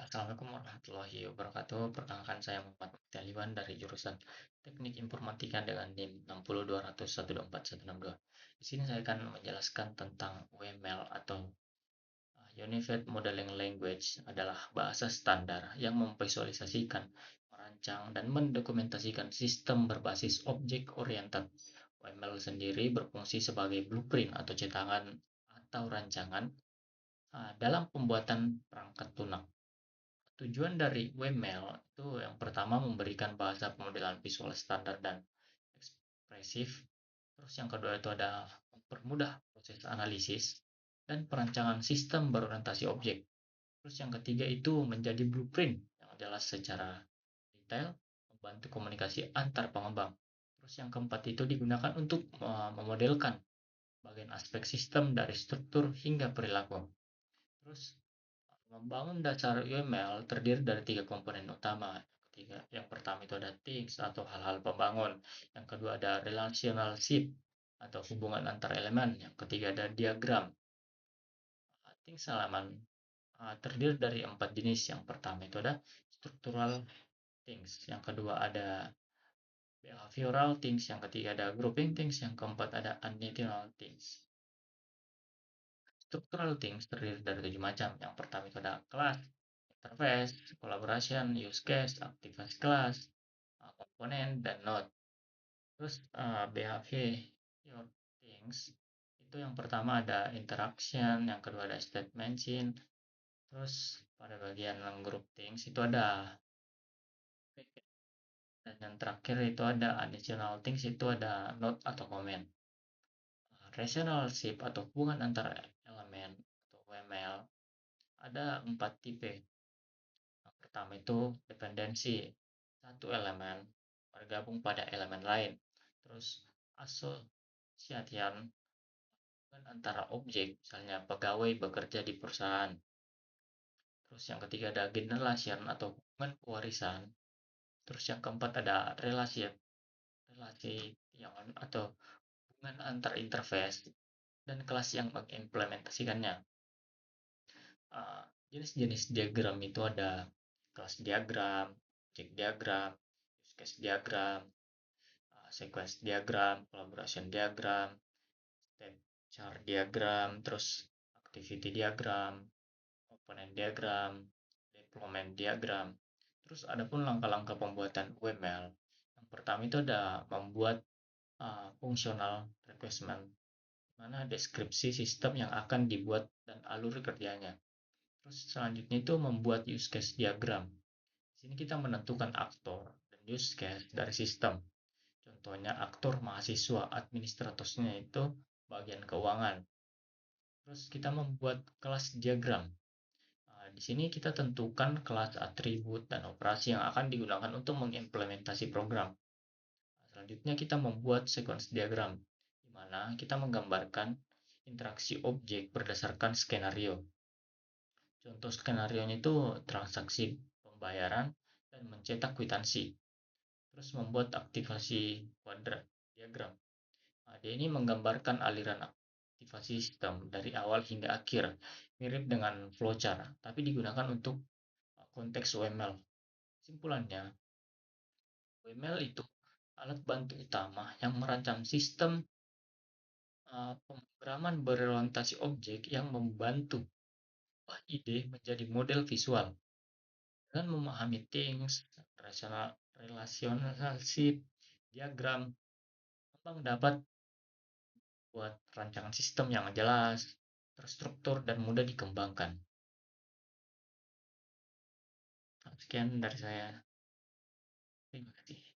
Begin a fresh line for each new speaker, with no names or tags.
Assalamualaikum warahmatullahi wabarakatuh. Perkenalkan saya Muhammad Muhtaliwan dari jurusan Teknik Informatika dengan NIM 60200124162. Di sini saya akan menjelaskan tentang UML atau Unified Modeling Language adalah bahasa standar yang memvisualisasikan, merancang, dan mendokumentasikan sistem berbasis objek oriented. UML sendiri berfungsi sebagai blueprint atau cetakan atau rancangan dalam pembuatan perangkat lunak. Tujuan dari WML itu yang pertama memberikan bahasa pemodelan visual standar dan ekspresif. Terus yang kedua itu ada mempermudah proses analisis dan perancangan sistem berorientasi objek. Terus yang ketiga itu menjadi blueprint yang jelas secara detail, membantu komunikasi antar pengembang. Terus yang keempat itu digunakan untuk memodelkan bagian aspek sistem dari struktur hingga perilaku. Terus membangun dasar UML terdiri dari tiga komponen utama. Yang pertama itu ada things atau hal-hal pembangun. Yang kedua ada relationship atau hubungan antar elemen. Yang ketiga ada diagram. Things halaman terdiri dari empat jenis. Yang pertama itu ada structural things. Yang kedua ada behavioral things. Yang ketiga ada grouping things. Yang keempat ada unnatural things. Structural things terdiri dari tujuh macam. Yang pertama itu ada class, interface, collaboration, use case, aktivasi kelas, komponen, dan node. Terus behavior things itu yang pertama ada interaction, yang kedua ada state machine, terus pada bagian group things itu ada dan yang terakhir itu ada additional things itu ada node atau comment. Relationship atau hubungan antara elemen atau UML ada empat tipe. Yang pertama itu dependensi, satu elemen bergabung pada elemen lain. Terus asosiasian antara objek, misalnya pegawai bekerja di perusahaan. Terus yang ketiga ada generation atau hubungan pewarisan. Terus yang keempat ada relasi yang atau hubungan antar interface dan kelas yang mengimplementasikannya. Jenis-jenis diagram itu ada kelas diagram, objek diagram, use case diagram, sequence diagram, collaboration diagram, state chart diagram, terus activity diagram, komponen diagram, deployment diagram. Terus ada pun langkah-langkah pembuatan UML. Yang pertama itu ada membuat functional requirement, mana deskripsi sistem yang akan dibuat dan alur kerjanya. Terus selanjutnya itu membuat use case diagram. Di sini kita menentukan aktor dan use case dari sistem. Contohnya aktor mahasiswa, administratornya itu bagian keuangan. Terus kita membuat kelas diagram. Di sini kita tentukan kelas atribut dan operasi yang akan digunakan untuk mengimplementasi program. Selanjutnya kita membuat sequence diagram, di mana kita menggambarkan interaksi objek berdasarkan skenario. Contoh skenario-nya itu transaksi pembayaran dan mencetak kwitansi. Terus membuat aktivasi kuadrat diagram. Dia ini menggambarkan aliran aktivasi sistem dari awal hingga akhir, mirip dengan flowchart, tapi digunakan untuk konteks UML. Kesimpulannya, UML itu alat bantu utama yang merancang sistem pemrograman berorientasi objek yang membantu ide menjadi model visual. Dengan memahami things, relationship, diagram, Abang dapat buat rancangan sistem yang jelas, terstruktur, dan mudah dikembangkan. Sekian dari saya. Terima kasih.